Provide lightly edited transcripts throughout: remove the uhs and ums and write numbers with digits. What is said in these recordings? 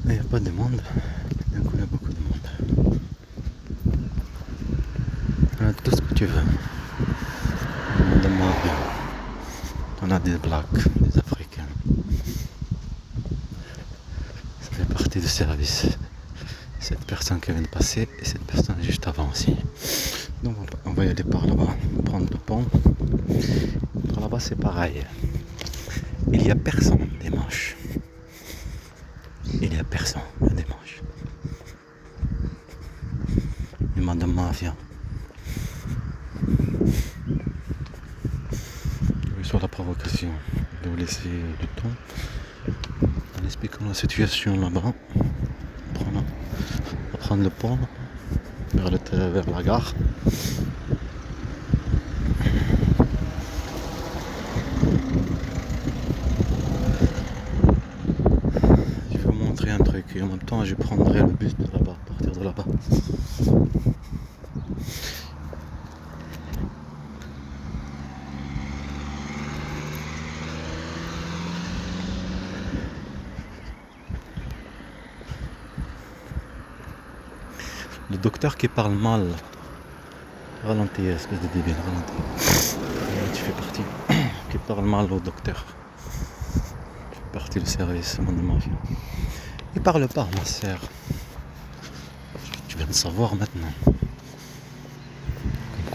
il n'y a pas de monde. D'un coup, il y a beaucoup de monde. On a tout ce que tu veux. On demande bien. On a des blacks, des africains. Ça fait partie du service. Cette personne qui vient de passer et cette personne juste avant aussi. Donc on va y aller par là-bas, prendre le pont. Par là-bas c'est pareil. Il n'y a personne dimanche. Il n'y a personne dimanche. Et Madame Mafia. Sur la provocation de vous laisser du temps en expliquant la situation là-bas. On va prendre le pont vers la gare. Je vais vous montrer un truc et en même temps je prendrai le bus de là-bas, à partir de là-bas. Le docteur qui parle mal. Ralentis, espèce de débile, ralentis. Tu fais partie. Qui parle mal au docteur. Tu fais partie du service, mon mafia. Il parle pas, ma sœur. Tu viens de savoir maintenant. Comme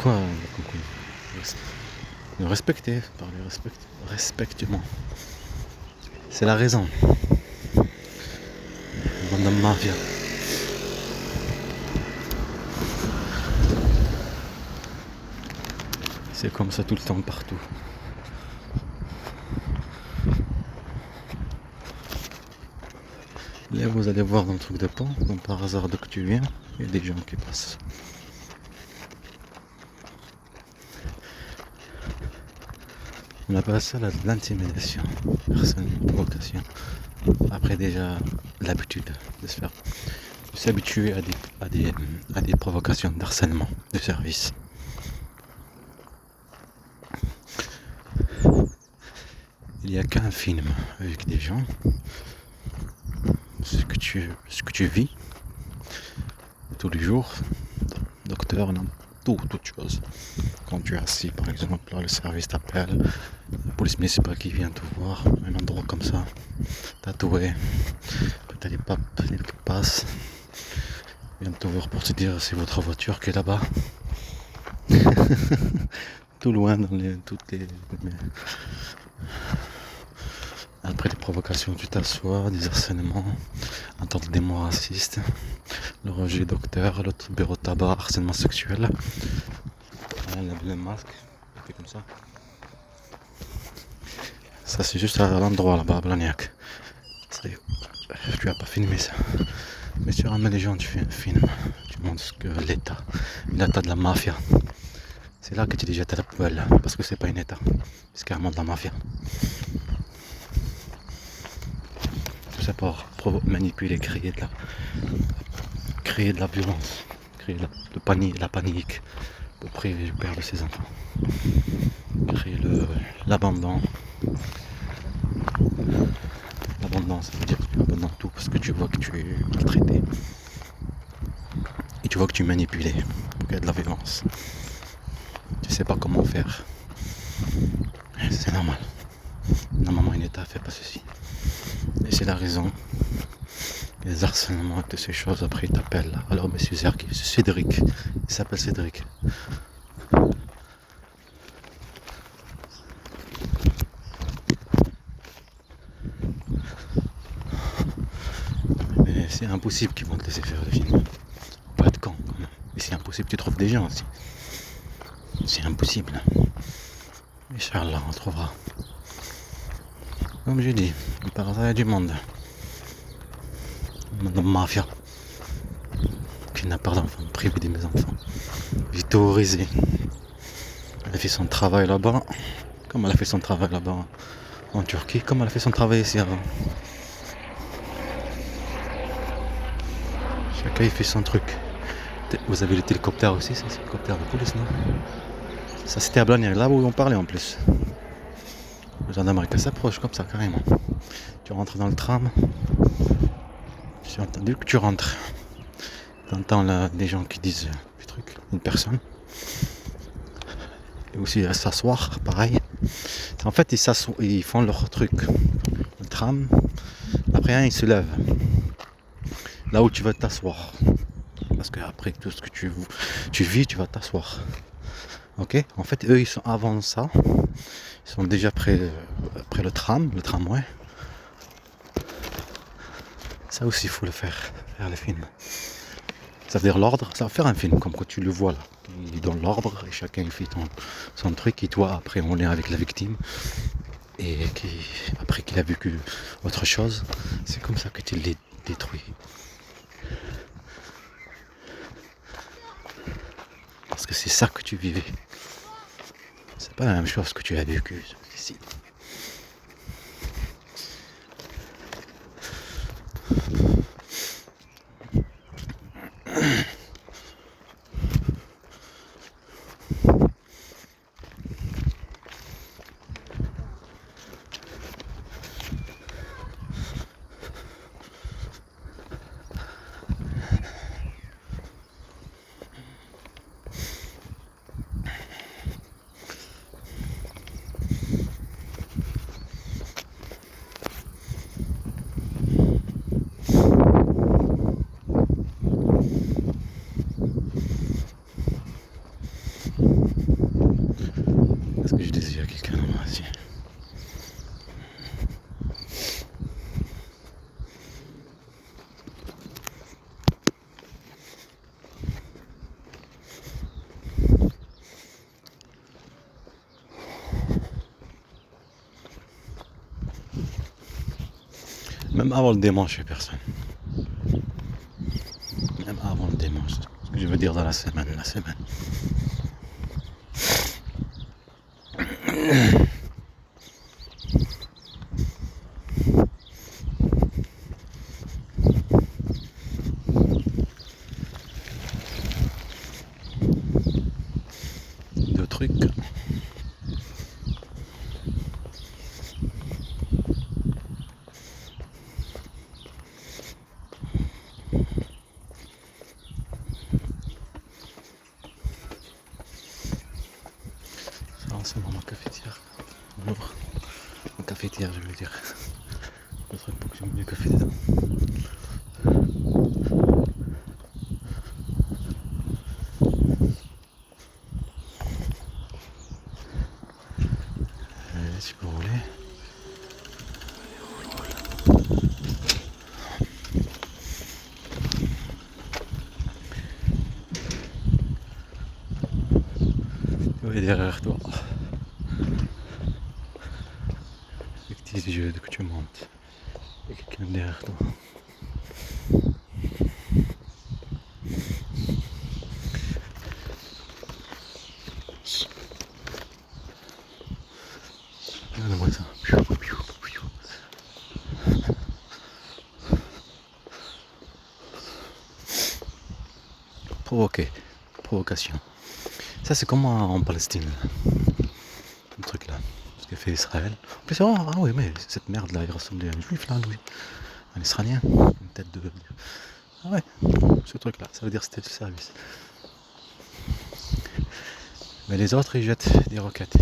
quoi, le respecter, parler respectueusement. C'est la raison. Madame Mafia. C'est comme ça tout le temps, partout. Là, vous allez voir dans le truc de pont, donc par hasard, dès que tu viens, il y a des gens qui passent. On appelle ça l'intimidation, personne, provocation. Après déjà l'habitude de se faire, de s'habituer à des provocations d'harcèlement de service. Il n'y a qu'un film avec des gens, ce que tu vis tous les jours, docteur, non, toute chose. Quand tu es assis, par exemple, là, le service t'appelle, la police municipale qui vient te voir, un endroit comme ça, tatoué, t'as les papes qui passent, viennent te voir pour te dire c'est votre voiture qui est là-bas. Tout loin dans toutes les. Après les provocations, tu t'assois, des harcèlements, entendre des mots racistes, le rejet docteur, l'autre bureau de tabac, harcèlement sexuel. Voilà, le masque, fait comme ça. Ça c'est juste à l'endroit là-bas à Blagnac. Tu as pas filmé ça. Mais tu ramènes les gens, tu fais un film, tu montres ce que l'état de la mafia. C'est là que tu les jettes à la poubelle, parce que c'est pas un état, c'est carrément de la mafia. Tout ça pour manipuler, créer de la violence, créer la panique, pour priver le père de ses enfants, créer l'abandon. L'abandon, ça veut dire que tu abandonnes tout parce que tu vois que tu es maltraité. Et tu vois que tu es manipulé, qu'il y a de la violence. Tu sais pas comment faire. C'est normal. Normalement, un État fait pas ceci. Et c'est la raison. Les harcèlements et toutes ces choses, après ils t'appellent. Alors, monsieur Cédric, il s'appelle Cédric. Mais c'est impossible qu'ils vont te laisser faire le film. Pas être con, quand même. Et c'est impossible, tu trouves des gens aussi. C'est impossible. Inch'Allah, on trouvera. Comme j'ai dit, par hasard, il y a du monde. Madame Mafia. Qui n'a pas d'enfants, privé de mes enfants. J'ai terrorisé. Elle a fait son travail là-bas. Comme elle a fait son travail là-bas en Turquie. Comme elle a fait son travail ici avant. Chacun il fait son truc. Vous avez l'hélicoptère aussi, c'est l'hélicoptère de police, non? Ça c'était à Blagnac, là où on parlait en plus. Le gendarmerie qui s'approche comme ça carrément. Tu rentres dans le tram. J'ai entendu que tu rentres. T'entends là des gens qui disent des trucs, une personne. Et aussi s'asseoir, pareil. En fait, ils font leur truc. Le tram. Après, ils se lèvent. Là où tu vas t'asseoir. Parce que après tout ce que tu vis, tu vas t'asseoir. Ok. En fait, eux, ils sont avant ça. Ils sont déjà près le tramway. Ça aussi, il faut le faire le film. Ça veut dire l'ordre, ça va faire un film, comme quand tu le vois là. Il donne l'ordre et chacun il fait son truc et toi après on est avec la victime et après qu'il a vécu autre chose, c'est comme ça que tu les détruis. Parce que c'est ça que tu vivais. C'est pas la même chose que tu as vécu ici. Est-ce que je disais à quelqu'un dans ma vie? Même avant le dimanche, chez personne. Même avant le dimanche. Ce que je veux dire dans la semaine. Deux trucs. C'est dans ma cafetière. Ma cafetière, je veux dire. Le truc pour que j'ai mis du café dedans. Si vous voulez. Tu es derrière toi. Avec tes yeux que tu montes. Il y a quelqu'un derrière toi. Regarde-moi ça. Provocation. Ça c'est comme en Palestine. Le truc là. Ce qu'a fait Israël. En plus, ah oui, mais cette merde là, il ressemblait à un juif là, lui. Un Israélien. Une tête de. Ah ouais, ce truc là, ça veut dire c'était le service. Mais les autres ils jettent des roquettes.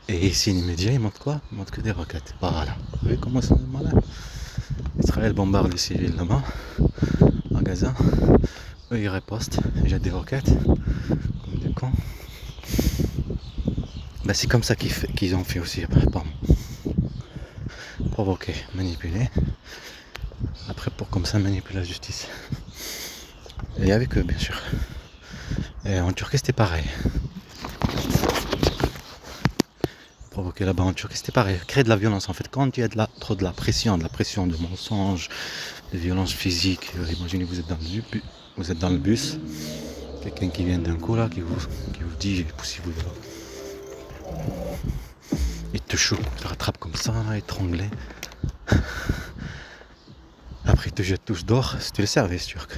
Et ici l'immédiat ils montent quoi? Ils montent que des roquettes. Voilà. Vous voyez comment c'est malin? Israël bombarde les civils là-bas, à Gaza. Eux ils ripostent, ils jettent des roquettes, comme des cons. Ben, c'est comme ça qu'ils ont fait aussi, provoquer, manipuler. Après pour comme ça manipuler la justice. Et avec eux bien sûr. Et en Turquie c'était pareil. Provoquer là-bas en Turquie c'était pareil. Créer de la violence en fait. Quand il y a trop de la pression, de mensonges, de violence physique. Imaginez vous êtes dans le bus. Quelqu'un qui vient d'un coup là, qui vous dit poussez-vous de là. Il te choque, il te rattrape comme ça, là, étranglé. Après il te jette tous dehors, c'était le service turc.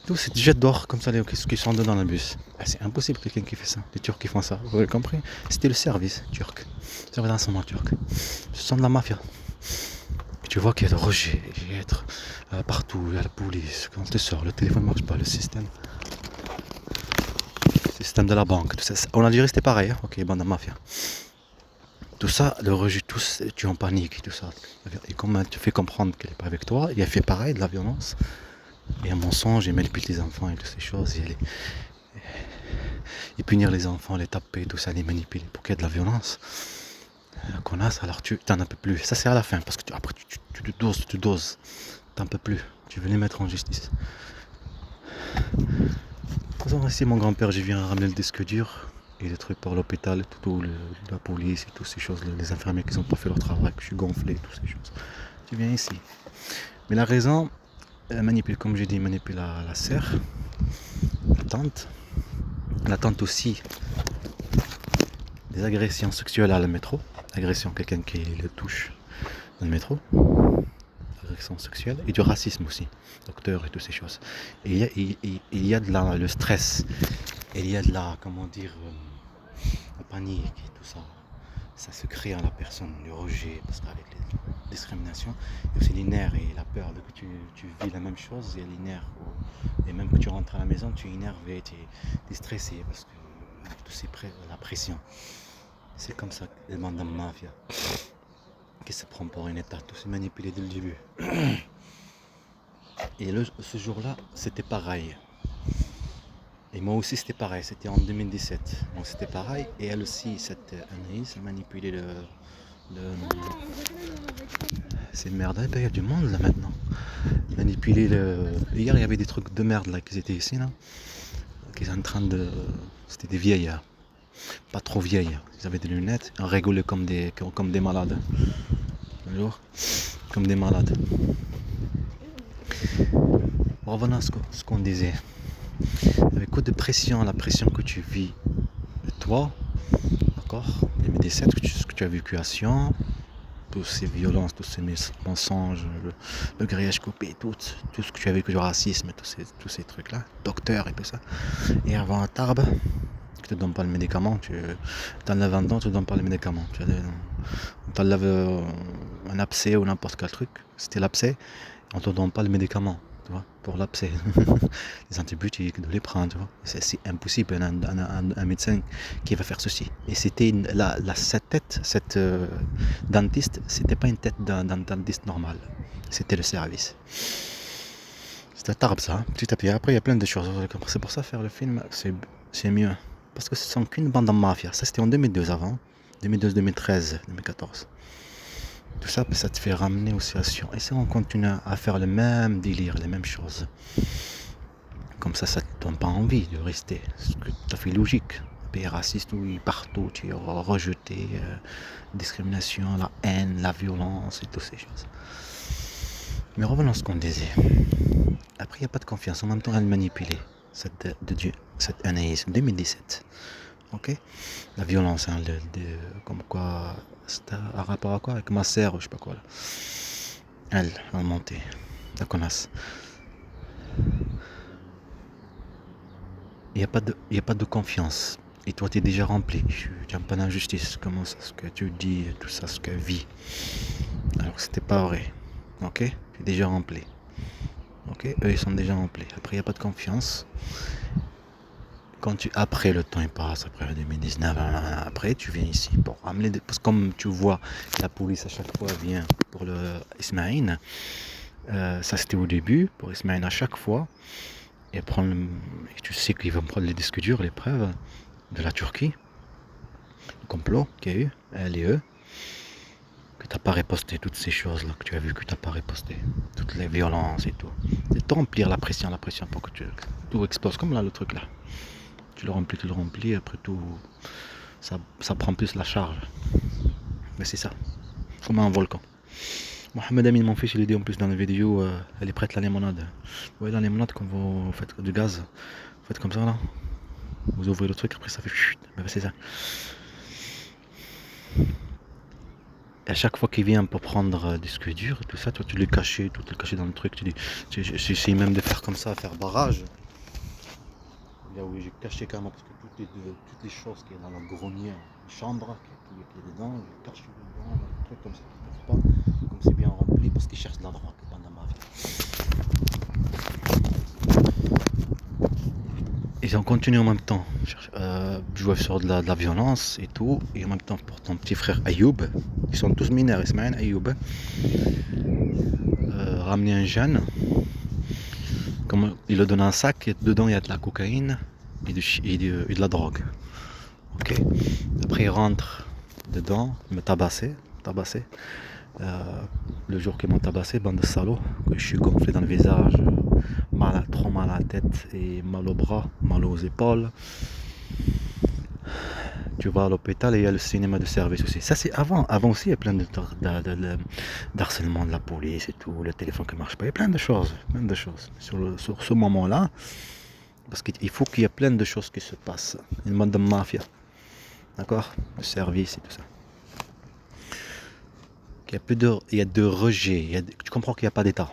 Tous ils te jettent dehors comme ça, les qui sont dedans dans le bus. Ah, c'est impossible quelqu'un qui fait ça, les Turcs qui font ça, vous avez compris? C'était le service turc, le service d'enseignement turc. Ce sont de la mafia. Tu vois qu'il y a le rejet, il y a être partout, il y a la police, quand tu sors, le téléphone ne marche pas, le système de la banque, tout ça. En Algérie c'était pareil, hein. Ok, bande de mafia. Tout ça, le rejet, tu es en panique, tout ça. Et comment tu fais comprendre qu'elle n'est pas avec toi, il a fait pareil, de la violence, et un mensonge, il manipule les enfants et toutes ces choses, et punir les enfants, les taper, tout ça, les manipuler pour qu'il y ait de la violence. La connasse, alors tu n'en peux plus. Ça c'est à la fin, parce que après tu te doses, t'en peux plus. Tu veux les mettre en justice. De toute façon, ici mon grand-père, je viens ramener le disque dur et les trucs pour l'hôpital, la police et toutes ces choses, les infirmiers qui n'ont pas fait leur travail, que je suis gonflé, toutes ces choses. Tu viens ici. Mais la raison, manipule, comme j'ai dit, manipule la sœur, la tante aussi, des agressions sexuelles à le métro, agression, quelqu'un qui le touche dans le métro, agression sexuelle, et du racisme aussi, docteur et toutes ces choses. Et il y a le stress, et il y a de la, comment dire, la panique et tout ça. Ça se crée en la personne, le rejet, parce qu'avec les discriminations, il y a aussi les nerfs et la peur de que tu vis la même chose, il y a les nerfs, et même que tu rentres à la maison, tu es énervé, tu es stressé, parce que tout c'est la pression. C'est comme ça que les bandes de mafia qui se prend pour une état, tout c'est manipulé dès le début. Et ce jour-là, c'était pareil. Et moi aussi c'était pareil, c'était en 2017. Donc c'était pareil. Et elle aussi, cette Anaïs, a manipulé c'est merde, il y a du monde là maintenant. Manipuler Hier il y avait des trucs de merde là qui étaient ici là. Qui étaient en train de. C'était des vieillards. Pas trop vieilles. Ils avaient des lunettes, ils rigolaient comme des malades. Bonjour. Comme des malades. Revenons à ce qu'on disait. Avec coup de pression, la pression que tu vis de toi, d'accord, les médecins, ce que tu as vécu à Sion, toutes ces violences, tous ces mensonges, le grillage coupé, tout ce que tu as vécu, le racisme, tous ces trucs-là, docteur et tout ça. Et avant un Tarbes, tu te donnes pas le médicament, tu t'enlèves un dent, tu te donnes pas le médicament. On t'enlève un abcès ou n'importe quel truc, c'était l'abcès, on te donne pas le médicament. Tu vois, pour l'abcès, les antibiotiques, de les prendre, tu vois. C'est impossible, un médecin qui va faire ceci. Et c'était cette dentiste, c'était pas une tête d'un dentiste normal, c'était le service. C'était Tarbes ça, petit à petit. Après il y a plein de choses, c'est pour ça faire le film, c'est mieux. Parce que ce sont qu'une bande de mafia, ça c'était en 2002 avant, 2012, 2013, 2014. Tout ça, ça te fait ramener aux situations. Et si on continue à faire le même délire, les mêmes choses, comme ça ne te donne pas envie de rester. C'est tout à fait logique. Un pays raciste où partout tu es rejeté, discrimination, la haine, la violence et toutes ces choses. Mais revenons à ce qu'on disait. Après, il n'y a pas de confiance. En même temps, elle manipulée. Cette année, 2017. Ok, la violence, hein, comme quoi, c'était un rapport à quoi avec ma sœur, je sais pas quoi là. Elle a monté, la connasse. Il n'y a pas de confiance. Et toi, tu es déjà rempli. Tu n'aimes pas d'injustice. Comment ça, ce que tu dis, tout ça, ce que vit. Alors que c'était pas vrai. Ok, tu es déjà rempli. Ok, eux, ils sont déjà remplis. Après, il n'y a pas de confiance. Après le temps il passe, après 2019, après tu viens ici pour ramener parce que comme tu vois la police à chaque fois vient pour le Ismaïn, ça c'était au début pour Ismaïn à chaque fois et tu sais qu'ils vont prendre les disques durs, les preuves de la Turquie, le complot qu'il y a eu, elle et eux, que tu n'as pas reposté toutes ces choses là que tu as vu que tu n'as pas reposté, toutes les violences et tout, c'est de remplir la pression pour que tout explose comme là le truc là. Tu le remplis, après tout, ça prend plus la charge. Mais c'est ça, comme un volcan. Mohamed Amin, mon fils, il dit en plus dans la vidéo, elle est prête la limonade. Vous voyez la limonade quand vous faites du gaz, vous faites comme ça là, vous ouvrez le truc, après ça fait chut, ben c'est ça. Et à chaque fois qu'il vient pour prendre du disque dur et tout ça, toi tu l'es caché, tout est caché dans le truc, j'essaie même de faire comme ça, faire barrage. Là où j'ai caché carrément parce que toutes les choses qui est dans la grenière, chambre, qui est dedans, je cache dedans, un truc comme ça, qui ne pas. c'est bien rempli parce qu'ils cherchent de la drogue, bande de mafia. Ils ont continué en même temps, jouer sur de la violence et tout, et en même temps pour ton petit frère Ayoub, ils sont tous mineurs, Ismaël, Ayoub, ramener un jeune, comme il lui donne un sac, et dedans il y a de la cocaïne et de la drogue. Ok. Après il rentre dedans, il me tabassé. Le jour qu'ils m'ont tabassé, bande de salauds, que je suis gonflé dans le visage, trop mal à la tête et mal aux bras, mal aux épaules. Tu vas à l'hôpital et il y a le cinéma de service aussi. Ça c'est avant. Avant aussi il y a plein d'harcèlement de la police et tout, le téléphone qui marche pas. Il y a plein de choses. Sur ce moment-là, parce qu'il faut qu'il y ait plein de choses qui se passent. Une bande de mafia. D'accord? Le service et tout ça. Il y a de rejet. Tu comprends qu'il n'y a pas d'État.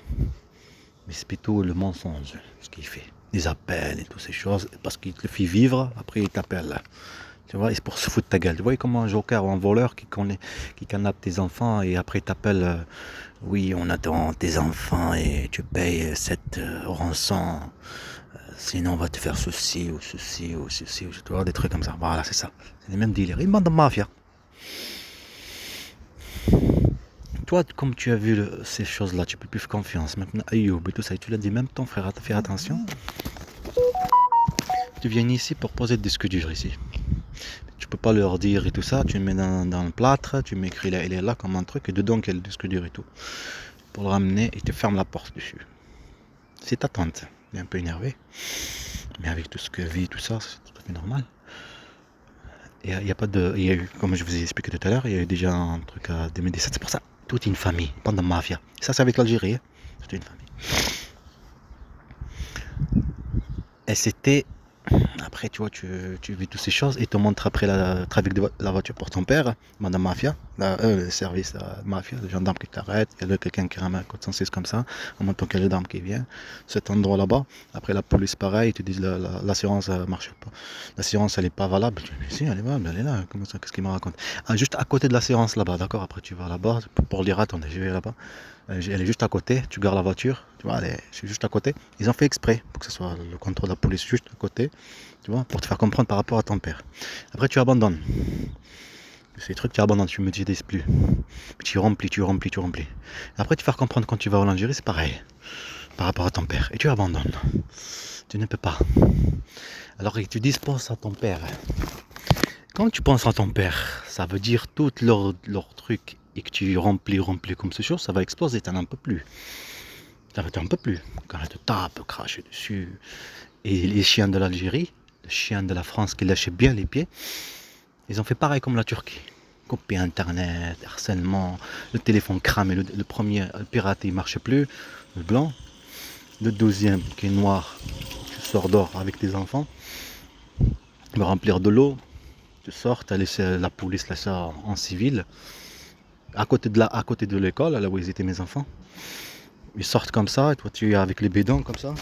Mais c'est plutôt le mensonge, ce qu'il fait. Les appels et toutes ces choses. Parce qu'il te fait vivre, après il t'appelle. Tu vois, et c'est pour se foutre de ta gueule. Tu vois, comme un joker ou un voleur qui kidnappe tes enfants et après t'appelle. Oui, on attend tes enfants et tu payes cette rançon. Sinon, on va te faire ceci ou ceci ou ceci. Tu vois, des trucs comme ça. Voilà, c'est ça. C'est les mêmes délires. Une bande de mafia. Toi, comme tu as vu ces choses-là, tu peux plus faire confiance. Maintenant, Ayoub et tout ça, et tu l'as dit, même ton frère, fais attention. Tu viens ici pour poser des disques durs ici. Tu peux pas leur dire et tout ça, tu le mets dans le plâtre, tu m'écris là, il est là comme un truc, et dedans, il y a le disque dur et tout. Pour le ramener, il te ferme la porte dessus. C'est ta tante, elle est un peu énervée. Mais avec tout ce que vit, tout ça, c'est tout à fait normal. Il y a pas de. Il y a eu, comme je vous ai expliqué tout à l'heure, il y a eu déjà un truc à 2017, c'est pour ça. Toute une famille, bande de mafia. Ça, c'est avec l'Algérie. Hein. Toute une famille. Et c'était. Après, tu vois, tu vis toutes ces choses et te montre après le trafic de la voiture pour ton père, madame mafia, le service mafia, le gendarme qui t'arrête, il y a quelqu'un qui ramène un code 106 comme ça, en même temps qu'il y a le gendarme qui vient, cet endroit là-bas. Après, la police, pareil, ils te disent l'assurance marche pas. L'assurance, elle est pas valable. Si, elle est valable, elle est là. Comment ça, qu'est-ce qu'il me raconte? Juste à côté de l'assurance là-bas, d'accord? Après, tu vas là-bas pour dire, attendez, je vais là-bas. Elle est juste à côté, tu gardes la voiture, tu vois, je suis juste à côté. Ils ont fait exprès pour que ce soit le contrôle de la police juste à côté, tu vois, pour te faire comprendre par rapport à ton père. Après, tu abandonnes. Ces trucs, tu abandonnes, tu me dis plus. Tu remplis. Après, tu faire comprendre quand tu vas en Algérie, c'est pareil, par rapport à ton père. Et tu abandonnes. Tu ne peux pas. Alors, tu dis, pense à ton père. Quand tu penses à ton père, ça veut dire tout leur truc et que tu remplis comme ce chose, ça va exploser, t'en peux plus. T'en peux plus. Quand elle te tape, crache dessus. Et les chiens de l'Algérie, les chiens de la France qui lâchaient bien les pieds, ils ont fait pareil comme la Turquie. Copier internet, harcèlement, le téléphone cramé, le premier, le pirate, il marchait plus, le blanc. Le deuxième qui est noir, tu sors dehors avec tes enfants, il va remplir de l'eau. Tu sors, tu as laissé la police là ça en civil, à côté de l'école, là où ils étaient mes enfants. Ils sortent comme ça, et toi tu es avec les bédons comme ça.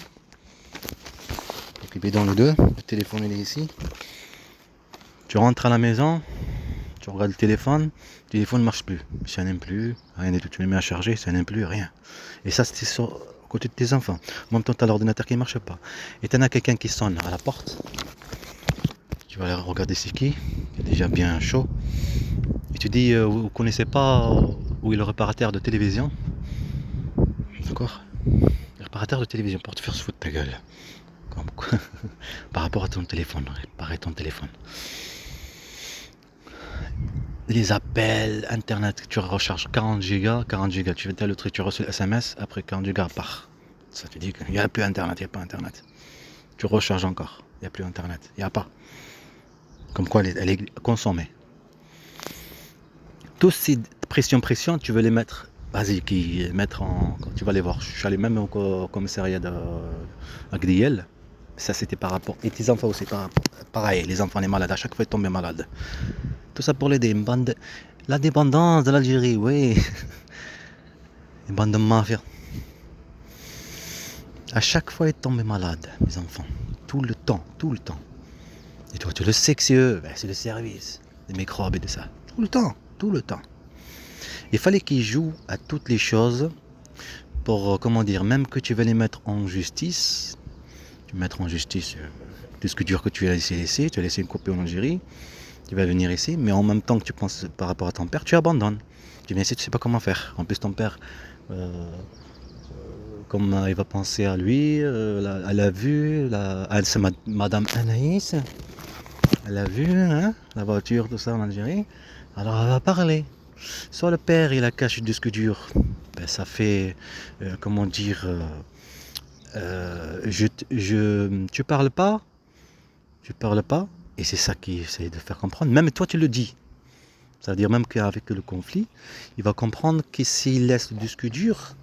Avec les bédons les deux, le téléphone il est ici. Tu rentres à la maison, tu regardes le téléphone ne marche plus. Ça n'aime plus, rien du tout. Tu le mets à charger, ça n'aime plus, rien. Et ça c'était à côté de tes enfants. En même temps tu as l'ordinateur qui ne marche pas. Et tu en as quelqu'un qui sonne à la porte. Tu vas aller regarder c'est qui est déjà bien chaud. Et tu dis, vous ne connaissez pas où est le réparateur de télévision? D'accord? Le réparateur de télévision pour te faire se foutre ta gueule. Par rapport à ton téléphone, réparer ton téléphone. Les appels, internet, tu recharges 40 gigas, tu fais le truc, tu reçois le SMS, après 40 gigas part. Ça te dit qu'il n'y a plus internet, il n'y a pas internet. Tu recharges encore, il n'y a plus internet, il n'y a pas. Comme quoi elle est consommée. Tous ces pression, tu veux les mettre, vas-y, tu vas les voir. Je suis allé même au commissariat à Gdiel. Ça c'était par rapport, et tes enfants aussi, pareil, les enfants les malades, à chaque fois ils tombent malades. Tout ça pour l'aider, la dépendance de l'Algérie, oui. Une bande de mafia. À chaque fois ils tombent malades, mes enfants. Tout le temps. Et toi tu le sais que c'est eux, c'est le service, des microbes et de ça. Tout le temps. Il fallait qu'ils jouent à toutes les choses pour, comment dire, même que tu vas les mettre en justice, tu vas mettre en justice disque dur que tu as laissé, tu as laissé une copie en Algérie, tu vas venir ici, mais en même temps que tu penses par rapport à ton père, tu abandonnes. Tu viens ici, tu sais pas comment faire. En plus, ton père, comme il va penser à lui, elle a vu, c'est Madame Anaïs, elle a vu hein, la voiture, tout ça en Algérie, alors elle va parler. Soit le père, il a caché le disque dur, ben, ça fait, comment dire, tu parles pas, et c'est ça qu'il essaie de faire comprendre. Même toi, tu le dis. C'est-à-dire même qu'avec le conflit, il va comprendre que s'il laisse le disque dur,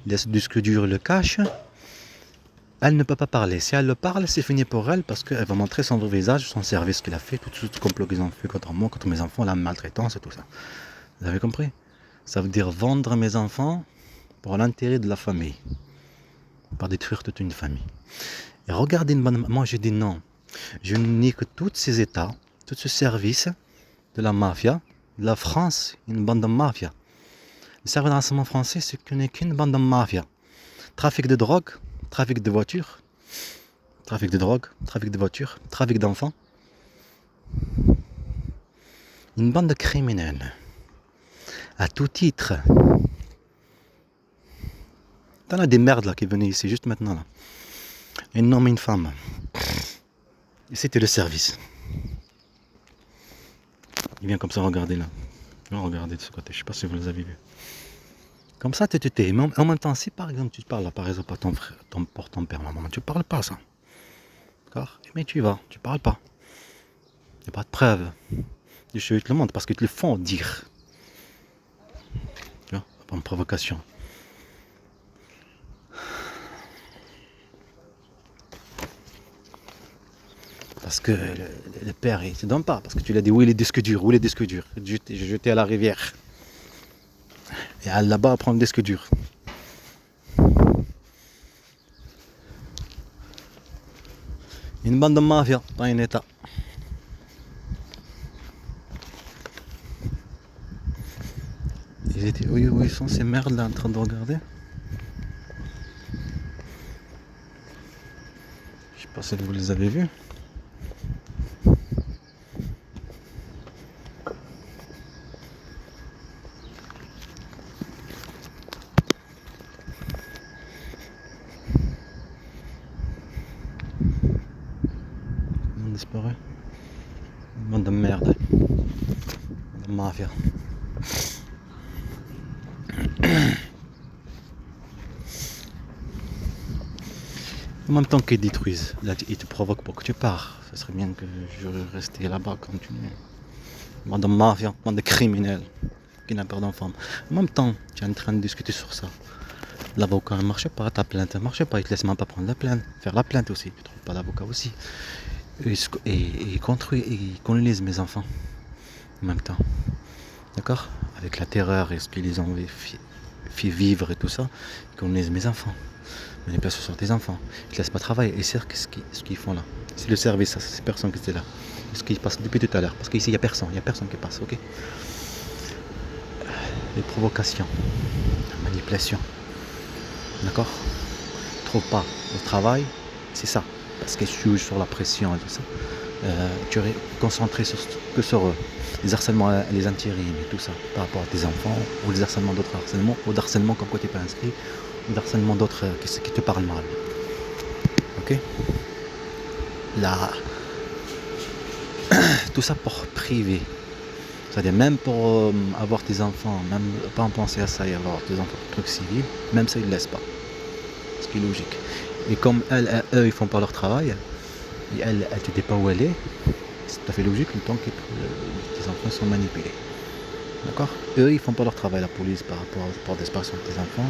le cache, elle ne peut pas parler. Si elle le parle, c'est fini pour elle parce qu'elle va montrer son vrai visage, son service qu'il a fait, tout le complot qu'ils ont fait contre moi, contre mes enfants, la maltraitance et tout ça. Vous avez compris? Ça veut dire vendre mes enfants pour l'intérêt de la famille. Par détruire toute une famille. Et regardez, moi j'ai dit non. Je nie que tous ces États, tout ce service de la mafia, de la France, une bande de mafia. Le service de renseignement français, ce n'est qu'une bande de mafia. Trafic de drogue, trafic de voitures, trafic de drogue, trafic de voitures, trafic d'enfants. Une bande de criminels. À tout titre. T'en as des merdes là qui venaient ici juste maintenant là. Un homme et une femme. Et c'était le service. Il vient comme ça regarder là. Regardez de ce côté, je sais pas si vous les avez vus. Comme ça, tu t'es. Mais en même temps, si par exemple tu parles là, par exemple à ton frère, ton père, maman, tu parles pas ça. D'accord? Mais tu vas, tu parles pas. Il n'y a pas de preuve. Je te le montre parce qu'ils te le font dire. Tu vois, pas une provocation. Parce que le père, il te donne pas. Parce que tu lui as dit, où est les disques durs? Où est les disques durs? J'ai jeté à la rivière. Et elle là-bas, prendre le disque dur. Une bande de mafia dans un état. Ils étaient, où ils sont ces merdes là en train de regarder? Je sais pas si vous les avez vus. Ils ont disparu. Une bande de merde. De mafia. En même temps qu'ils détruisent, là, ils te provoquent pour que tu pars. Ce serait bien que je restais là-bas, continuer. Bande de mafia, bande de criminels qui n'a peur d'enfants. En même temps, tu es en train de discuter sur ça. L'avocat ne marchait pas, ta plainte ne marchait pas, il te laisse même pas prendre la plainte. Faire la plainte aussi, tu trouves pas d'avocat aussi. Et ils colonisent mes enfants en même temps. D'accord? Avec la terreur et ce qu'ils les ont fait vivre et tout ça, ils colonisent mes enfants. Manipulation sur tes enfants. Ils ne te laissent pas travailler. Et c'est ce qu'ils font là. C'est le service, ça, c'est ces personnes qui étaient là. Ce qui passe depuis tout à l'heure. Parce qu'ici, il n'y a personne qui passe, ok? Les provocations, la manipulation. D'accord? Trouve pas le travail, c'est ça. Parce qu'ils jouent sur la pression et tout ça. Tu es concentré que sur eux. Les harcèlements, les intérims et tout ça, par rapport à tes enfants, ou les harcèlements d'autres harcèlements, ou d'harcèlement comme quoi tu n'es pas inscrit, ou d'harcèlement d'autres qui te parlent mal. Ok? Là, tout ça pour priver. C'est-à-dire même pour avoir tes enfants, même pas en penser à ça et avoir des enfants, trucs civils, même ça ils ne laissent pas. Ce qui est logique. Et comme eux ils font pas leur travail, et elle te dit pas où elle est, c'est tout à fait logique le temps que tes enfants sont manipulés. D'accord? Eux ils font pas leur travail, la police par rapport à la disparition de tes enfants,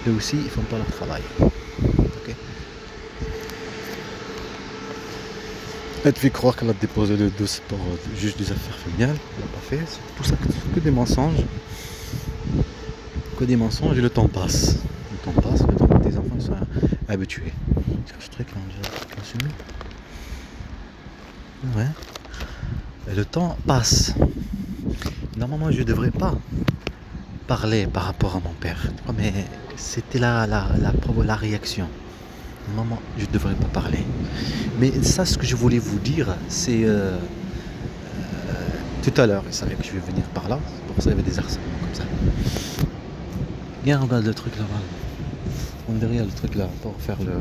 eux aussi ils font pas leur travail. Ok? Elle te fait croire qu'elle a déposé le dossier pour juge des affaires familiales, elle l'a pas fait, c'est tout ça que des mensonges. Que des mensonges et le temps passe. Le temps passe, le temps que tes enfants soient habitués. Ce truc là on dirait qu'il est consumé. Ouais. Et le temps passe. Normalement je ne devrais pas parler par rapport à mon père. Mais c'était la réaction. Maman, je ne devrais pas parler. Mais ça, ce que je voulais vous dire, c'est tout à l'heure, il savait que je vais venir par là. C'est pour ça qu'il y avait des harcèlements comme ça. Viens, regarde le truc là-bas. On derrière le truc là pour faire le.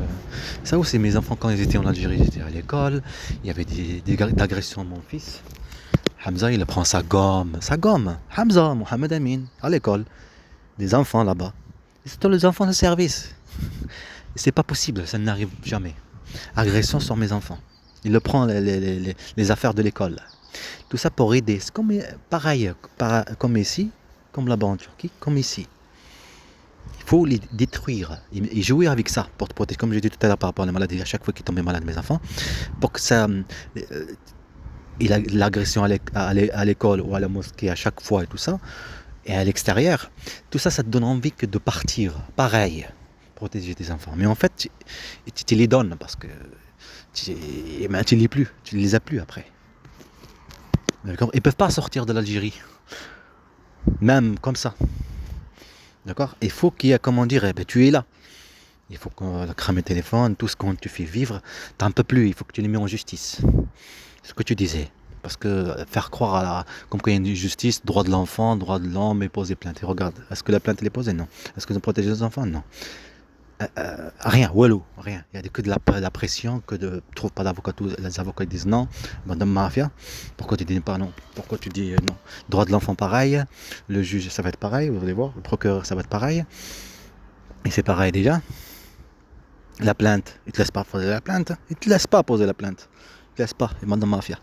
Ça aussi, mes enfants, quand ils étaient en Algérie, ils étaient à l'école. Il y avait des agressions à mon fils. Hamza, il prend sa gomme. Hamza, Mohamed Amin, à l'école. Des enfants là-bas. Et c'est tous les enfants de service. Et c'est pas possible, ça n'arrive jamais. Agression sur mes enfants. Il le prend les affaires de l'école. Tout ça pour aider. C'est comme, pareil, comme ici, comme là-bas en Turquie, comme ici. Il faut les détruire et jouer avec ça pour te protéger. Comme j'ai dit tout à l'heure par rapport à la maladie, à chaque fois qu'ils tombaient malades, mes enfants, pour que ça. Et l'agression à l'école ou à la mosquée à chaque fois et tout ça, et à l'extérieur, tout ça, ça te donne envie que de partir. Pareil, protéger tes enfants. Mais en fait, tu les donnes parce que tu les as plus après. D'accord. Ils ne peuvent pas sortir de l'Algérie, même comme ça. D'accord. Il faut qu'il y ait, comment dire, tu es là. Il faut qu'on crame le téléphone, tout ce qu'on te fait vivre, t'en peux plus, il faut que tu les mets en justice. C'est ce que tu disais. Parce que faire croire comme qu'il y a une justice, droit de l'enfant, droit de l'homme, et poser plainte. Et regarde, est-ce que la plainte elle est posée? Non. Est-ce que vous protégez les enfants? Non. Rien, walou, rien. Il y a que de la pression, que de trouve pas d'avocat. Les avocats disent non, madame mafia. Pourquoi tu dis pas non? Pourquoi tu dis non? Droit de l'enfant pareil, le juge ça va être pareil, vous allez voir, le procureur ça va être pareil. Et c'est pareil déjà. La plainte, il te laisse pas poser la plainte. Il te laisse pas poser la plainte. Il te laisse pas, il demande mafia.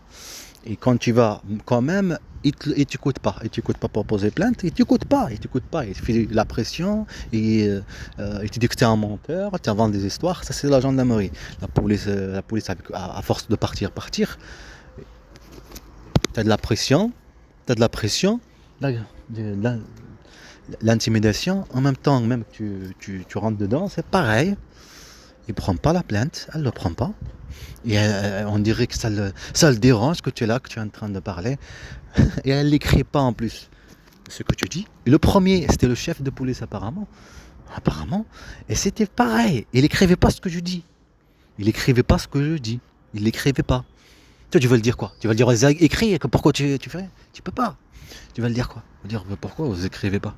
Et quand tu vas quand même, il t'écoute pas. Il t'écoute pas pour poser plainte. Il t'écoute pas. Il fait la pression. Il te dit que tu es un menteur. Tu inventes des histoires. Ça c'est la gendarmerie. La police à force de partir. T'as de la pression. L'intimidation. En même temps, même que tu rentres dedans, c'est pareil. Il prend pas la plainte. Elle le prend pas. Et on dirait que ça le dérange que tu es là, que tu es en train de parler. Et elle l'écrit pas en plus, ce que tu dis. Et le premier, c'était le chef de police apparemment. Et c'était pareil. Il écrivait pas ce que je dis. Il l'écrivait pas. Tu vas le dire quoi? Tu vas le dire écrit, pourquoi tu fais? Tu peux pas. Tu vas le dire quoi? Tu vas dire pourquoi vous écrivez pas?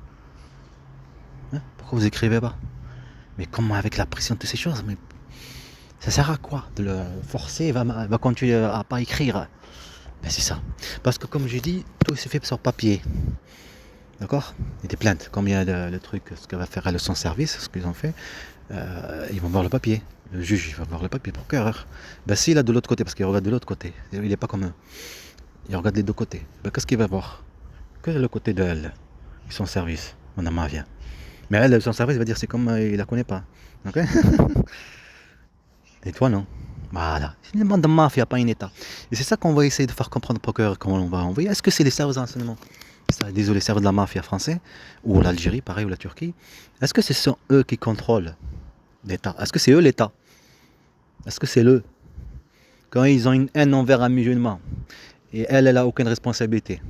Pourquoi vous écrivez pas? Mais comment avec la pression de toutes ces choses? Mais ça sert à quoi de le forcer? Il va continuer à pas écrire. Ben c'est ça. Parce que comme j'ai dit, tout se fait sur papier. D'accord? Il y a des plaintes. Comme il y a le truc, ce que va faire le sans-service, ce qu'ils ont fait, ils vont voir le papier. Le juge, il va voir le papier pour cœur. Ben s'il est de l'autre côté, parce qu'il regarde de l'autre côté, il n'est pas comme eux. Il regarde les deux côtés. Ben qu'est-ce qu'il va voir? Que le côté de elle, son service. Mon amant vient. Mais elle, son service, il va dire c'est comme il la connaît pas. Ok? Et toi non. Voilà. C'est une bande de mafia, pas un État. Et c'est ça qu'on va essayer de faire comprendre au procureur comment on va envoyer. Est-ce que c'est les services d'enseignement? Désolé, les services de la mafia français, ou l'Algérie, pareil, ou la Turquie. Est-ce que ce sont eux qui contrôlent l'État? Est-ce que c'est eux l'État? Est-ce que c'est eux? Quand ils ont une haine envers un musulman, et elle a aucune responsabilité.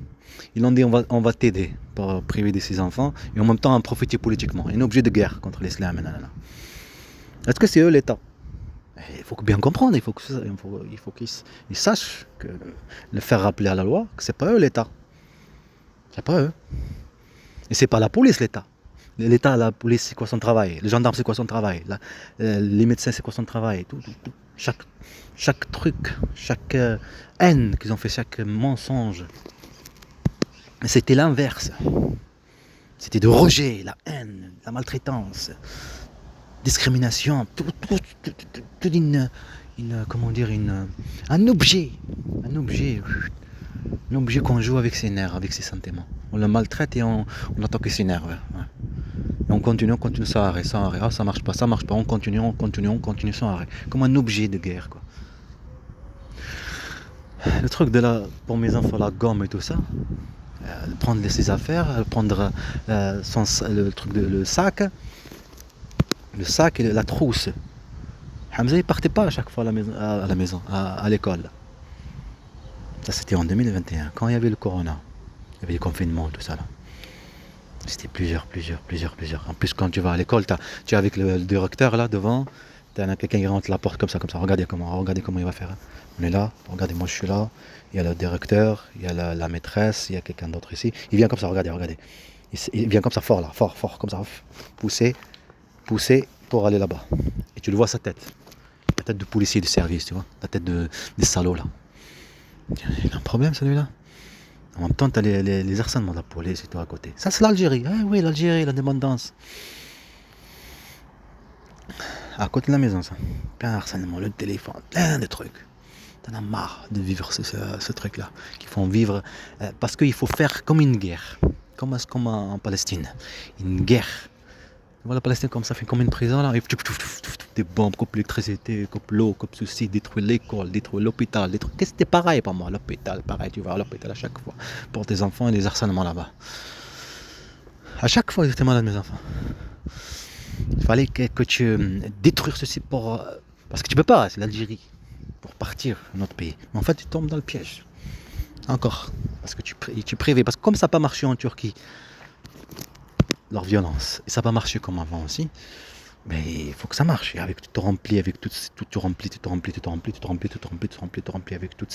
Ils ont dit on va t'aider pour priver de ses enfants, et en même temps en profiter politiquement. Un objet de guerre contre l'islam. Est-ce que c'est eux l'État? Il faut bien comprendre, il faut qu'ils sachent que le faire rappeler à la loi que c'est pas eux l'État. C'est pas eux. Et c'est pas la police l'État. L'État, la police, c'est quoi son travail? Les gendarmes, c'est quoi son travail? Les médecins, c'est quoi son travail? Tout. Chaque truc, chaque haine qu'ils ont fait, chaque mensonge. C'était l'inverse. C'était de rejet, la haine, la maltraitance, discrimination, tout un objet qu'on joue avec ses nerfs, avec ses sentiments. On le maltraite et on attend que s'énerve. Ouais. Et on continue sans arrêt. Ah, ça marche pas, on continue sans arrêt. Comme un objet de guerre, quoi. Le truc pour mes enfants, la gomme et tout ça, prendre ses affaires, prendre le sac et la trousse. Hamza, il partait pas à chaque fois à la maison, à l'école. Ça, c'était en 2021, quand il y avait le corona. Il y avait le confinement, tout ça là. C'était plusieurs. En plus, quand tu vas à l'école, tu es avec le directeur là devant, tu as quelqu'un qui rentre la porte comme ça. Regardez comment il va faire. On est là, regardez, moi je suis là. Il y a le directeur, il y a la maîtresse, il y a quelqu'un d'autre ici. Il vient comme ça, regardez. Il vient comme ça, fort là, fort, comme ça, pousser pour aller là-bas. Et tu le vois sa tête. La tête de policier de service, tu vois. La tête des salauds là. Il a un problème celui-là. En même temps, tu as les harcèlements de la police et tout à côté. Ça, c'est l'Algérie. Ah oui, l'Algérie, la dépendance. À côté de la maison, ça. Plein de harcèlement, le téléphone, plein de trucs. T'en as marre de vivre ce truc-là. Qu'ils font vivre. Parce qu'il faut faire comme une guerre. Comme en Palestine. Une guerre. Voilà, la Palestine, comme ça, fait comme une prison, là. Et des bombes, coupe l'électricité, coupe l'eau, coupe ceci, détruire l'école, détruire l'hôpital. Qu'est-ce que c'était pareil pour moi, l'hôpital, pareil, tu vas à l'hôpital à chaque fois. Pour tes enfants et les harcèlements là-bas. À chaque fois, ils étaient malades, mes enfants. Il fallait que tu détruires ceci pour. Parce que tu peux pas, c'est l'Algérie. Pour partir dans notre pays. Mais en fait, tu tombes dans le piège. Encore. Parce que tu privais. Parce que comme ça n'a pas marché en Turquie, leur violence, et ça n'a pas marché comme avant aussi, mais il faut que ça marche. Et avec tu te remplis avec tu remplis avec toutes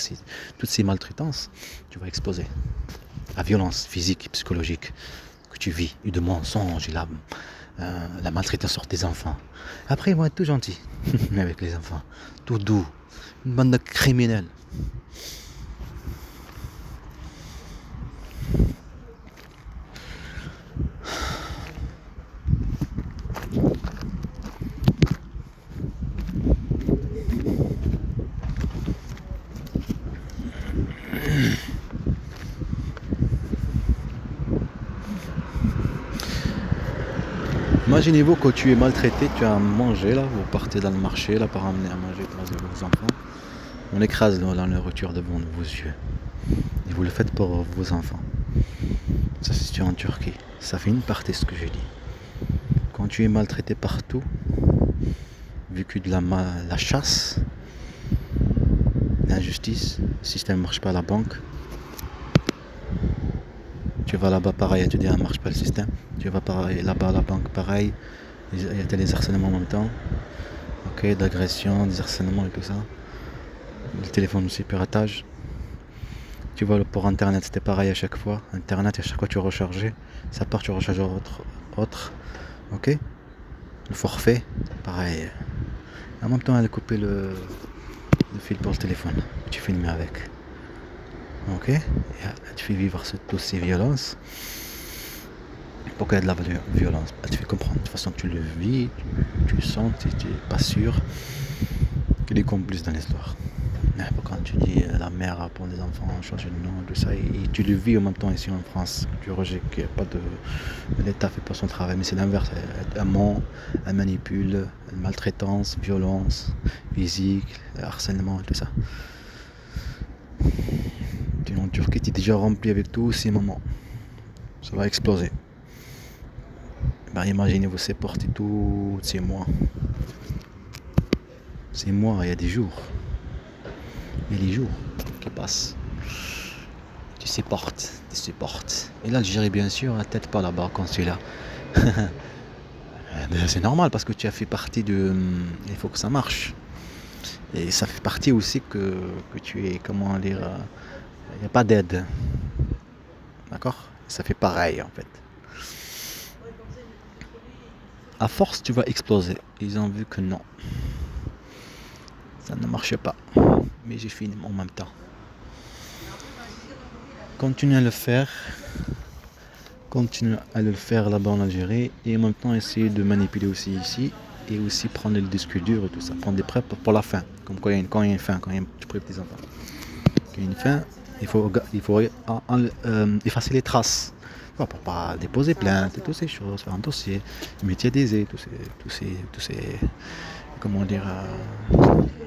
ces maltraitances, tu vas exploser. La violence physique et psychologique que tu vis, et de mensonges, et la maltraitance sur tes enfants. Après, ils vont être tout gentils avec les enfants, tout doux, une bande de criminels. Imaginez-vous que tu es maltraité, tu as à manger là, vous partez dans le marché là pour amener à manger pour vos enfants. On écrase la nourriture devant vos yeux. Et vous le faites pour vos enfants. Ça c'est situé en Turquie. Ça fait une partie de ce que j'ai dit. Quand tu es maltraité partout, vu que de la chasse, l'injustice, le système ne marche pas à la banque. Tu vas là-bas pareil, tu dis ne marche pas le système. Tu vas pareil, là-bas à la banque pareil. Il y a des harcèlements en même temps. Ok, d'agression, des harcèlements et tout ça. Le téléphone aussi, piratage. Tu vois, pour internet c'était pareil à chaque fois. Internet, à chaque fois tu rechargeais. Ça part, tu recharges autre. Ok. Le forfait, pareil. En même temps, elle a coupé le fil pour le téléphone. Tu filmes avec. Ok. Et elle te fait vivre toutes ces violences. Pourquoi il y a de la violence? Elle te fait comprendre. De toute façon, tu le vis, tu le sens, tu n'es pas sûr. Tu les complices dans l'histoire. Quand tu dis la mère pour les enfants, changer de nom, tout ça, et tu le vis en même temps ici en France. Tu rejettes qu'il n'y a pas de. L'État fait pas son travail, mais c'est l'inverse. Elle ment, elle manipule, maltraitance, violence, physique, harcèlement, tout ça. Tu es en Turquie, tu es déjà rempli avec tous ces moments. Ça va exploser. Ben, imaginez-vous, c'est porté tous ces mois. Ces mois, il y a des jours. Il y a les jours qui passent. Tu supportes. Et l'Algérie, bien sûr, la tête pas là-bas quand tu es là. C'est normal parce que tu as fait partie de. Il faut que ça marche. Et ça fait partie aussi que tu es, comment dire, il n'y a pas d'aide. D'accord? Ça fait pareil en fait. À force, tu vas exploser. Ils ont vu que non. Ça ne marchait pas. Mais j'ai fini en même temps. Continue à le faire là-bas en Algérie et en même temps essayer de manipuler aussi ici et aussi prendre le disque dur et tout ça, prendre des prêts pour la fin, comme quand il y a une fin, tu prives tes enfants. Quand il y a une fin, il faut effacer les traces, pour pas déposer plainte et toutes ces choses, faire un dossier, médiatiser tous ces comment dire,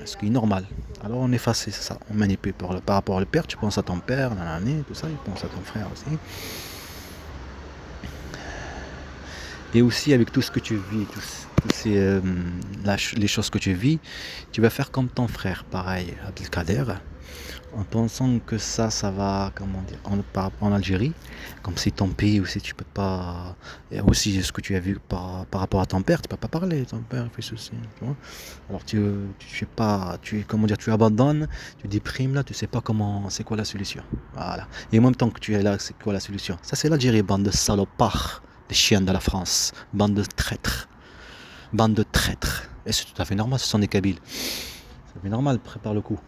ce qui est normal. Alors on efface, c'est ça, on manipule par rapport au père, tu penses à ton père, tout ça, il pense à ton frère aussi. Et aussi avec tout ce que tu vis, les choses que tu vis, tu vas faire comme ton frère, pareil, Abdelkader. en pensant que ça va, comment dire, en Algérie, comme c'est ton pays aussi, tu peux pas, et aussi ce que tu as vu par rapport à ton père, tu peux pas parler, ton père fait ceci, tu vois. Alors tu sais pas, comment dire, tu abandonnes, tu déprimes là, tu sais pas comment, c'est quoi la solution. Voilà. Et en même temps que tu es là, c'est quoi la solution? Ça c'est l'Algérie, bande de salopards, des chiens de la France, bande de traîtres, bande de traîtres. Et c'est tout à fait normal, ce sont des Kabyles. C'est normal, prépare le coup.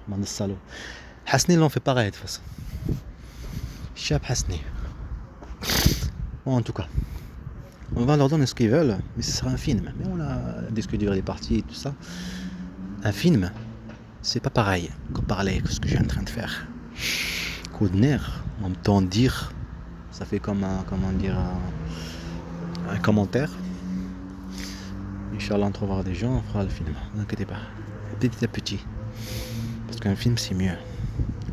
Bande de salauds. Hasni l'en fait pareil de toute façon. Chab Hasni. Bon, en tout cas, on va leur donner ce qu'ils veulent, mais ce sera un film. Mais on a discuté les parties et tout ça. Un film, c'est pas pareil que parler que ce que j'ai en train de faire. Coup de nerf, en même temps dire, ça fait comme un, comment dire, un commentaire. Inch'Allah, on trouvera des gens, on fera le film. Ne vous inquiétez pas. Petit à petit. Parce qu'un film, c'est mieux.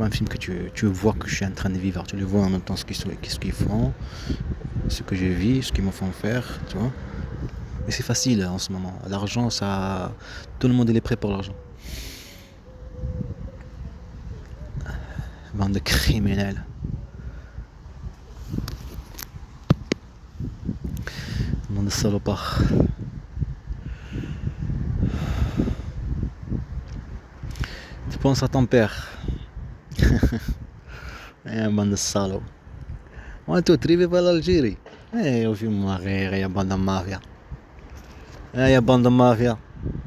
Un film que tu vois que je suis en train de vivre. Tu le vois en même temps ce qu'ils font, ce que je vis, ce qu'ils me font faire, tu vois. Et c'est facile en ce moment. L'argent, ça, tout le monde est prêt pour l'argent. Bande de criminels. Bande de salopards. Tu penses à ton père. Bande de salauds. On est arrivé vers l'Algérie. Au film il y a bande de mafia. Il y a bande de mafia.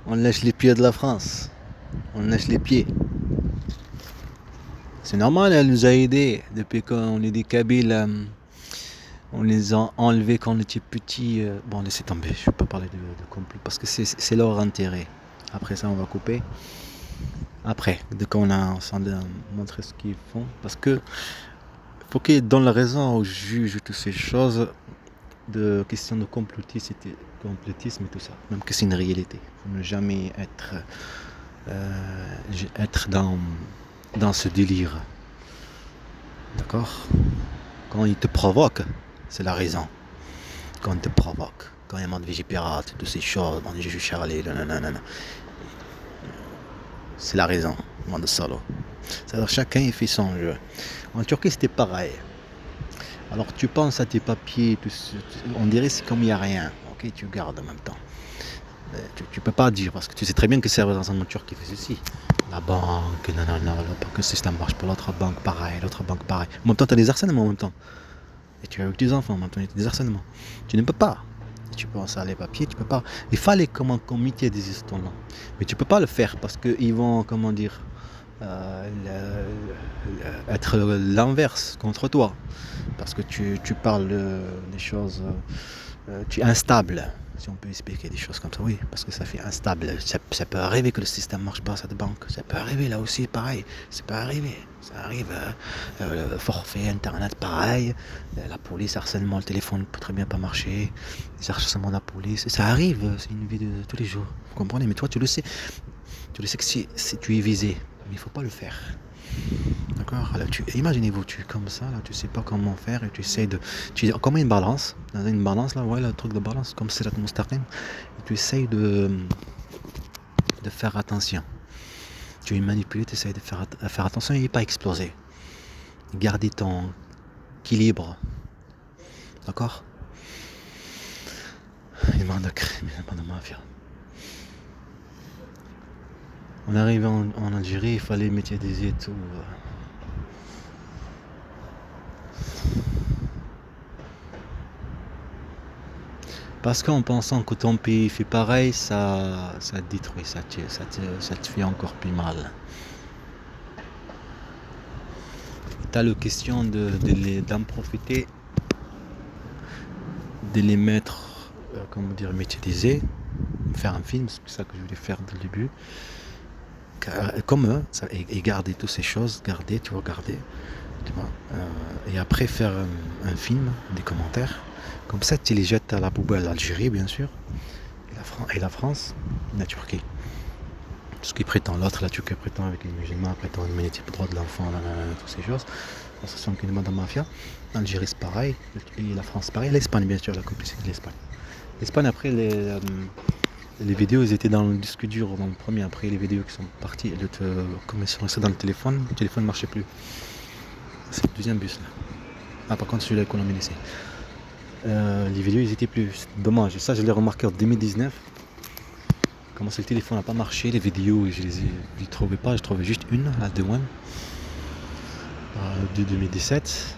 On lèche les pieds de la France. On lèche les pieds. C'est normal, elle nous a aidés. Depuis qu'on est des Kabyles, on les a enlevés quand on était petits. Bon, laissez tomber, je ne vais pas parler de complot parce que c'est leur intérêt. Après ça, on va couper. Après, dès qu'on a montré ce qu'ils font. Parce que faut qu'ils donnent la raison aux juges et toutes ces choses de questions de complotisme et tout ça. Même que c'est une réalité. Il faut ne jamais être dans ce délire. D'accord? Quand il te provoque, c'est la raison. Quand il te provoque, quand il y a un de Vigipirate, toutes ces choses, bon, je suis Charlie, nanana. C'est la raison, monde de solo. C'est-à-dire chacun il fait son jeu. En Turquie c'était pareil. Alors tu penses à tes papiers, on dirait c'est comme il n'y a rien. Ok, tu gardes en même temps. Tu peux pas dire parce que tu sais très bien que c'est un représentant turc qui fait ceci. La banque, nanana, que le système marche pas, l'autre banque pareil. En même temps tu as des harcèlements en même temps. Et tu as avec tes enfants en même temps, il y a des harcèlements. Tu ne peux pas. Tu penses à les papiers, tu peux pas. Il fallait comment communiquer des histoires là. Mais tu peux pas le faire parce qu'ils vont, comment dire, être l'inverse contre toi. Parce que tu parles des choses, tu es instable. Si on peut expliquer des choses comme ça, oui, parce que ça fait instable. Ça peut arriver que le système marche pas à cette banque. Ça peut arriver là aussi, pareil. Ça peut arriver. Ça arrive. Le forfait, internet, pareil. La police, harcèlement, le téléphone peut très bien pas marcher. Les harcèlements de la police. Ça arrive. C'est une vie de tous les jours. Vous comprenez? Mais toi, tu le sais. Tu le sais que si tu es visé, mais il faut pas le faire. D'accord? Alors imaginez-vous, tu es comme ça, là, tu sais pas comment faire et tu essaies de. Tu comme une balance. Dans une balance, là, ouais, le truc de balance, comme c'est la mustaqim. Et tu essayes de faire attention. Tu es manipulé, tu essayes de faire attention et pas exploser. Garder ton équilibre. D'accord? Il demande de crime, il demande de mafia. On est arrivé en Algérie, il fallait médiatiser tout. Parce qu'en pensant que ton pays fait pareil, ça te détruit, ça te fait encore plus mal. Tu as la question d'en profiter, de les mettre, comment dire, médiatiser, faire un film, c'est ça que je voulais faire dès le début. Comme eux, et garder toutes ces choses, tu vois, et après faire un film, des commentaires, comme ça tu les jettes à la poubelle, l'Algérie bien sûr, et la France, la Turquie. Ce qui prétend l'autre, la Turquie prétend avec les musulmans, prétend l'humanité, le droit de l'enfant, toutes ces choses. L'association qui demande à mafia. L'Algérie c'est pareil, et la France pareil, l'Espagne bien sûr, la complicité de l'Espagne. L'Espagne après Les vidéos, ils étaient dans le disque dur dans le premier. Après, les vidéos qui sont parties, comme elles sont restées dans le téléphone ne marchait plus. C'est le deuxième bus là. Ah, par contre, celui-là, qu'on a mis ici. Les vidéos, ils étaient plus. C'est dommage. Et ça, je l'ai remarqué en 2019. Comment le téléphone n'a pas marché, les vidéos, je les trouvais pas. Je trouvais juste une, la de One, de 2017.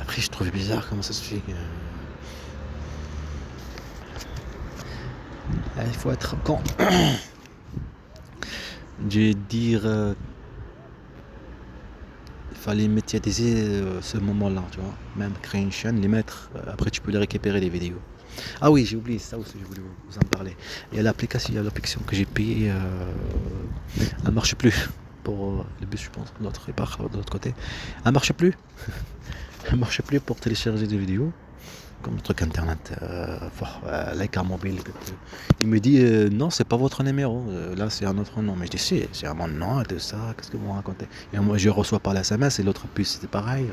Après, je trouvais bizarre comment ça se fait. Il faut être con. Je vais dire, il fallait médiatiser ce moment-là, tu vois. Même créer une chaîne, les mettre. Après, tu peux les récupérer les vidéos. Ah oui, j'ai oublié ça aussi, je voulais vous en parler. Il y a l'application que j'ai payée, elle marche plus. Pour le bus, je pense, de l'autre côté. Elle marche plus. Elle marche plus pour télécharger des vidéos. Comme le truc internet, la carte mobile. Il me dit non, c'est pas votre numéro. Là, c'est un autre nom. Mais je dis si, c'est mon nom et tout ça. Qu'est-ce que vous racontez? Et moi, je reçois par la SMS et l'autre puce, c'était pareil.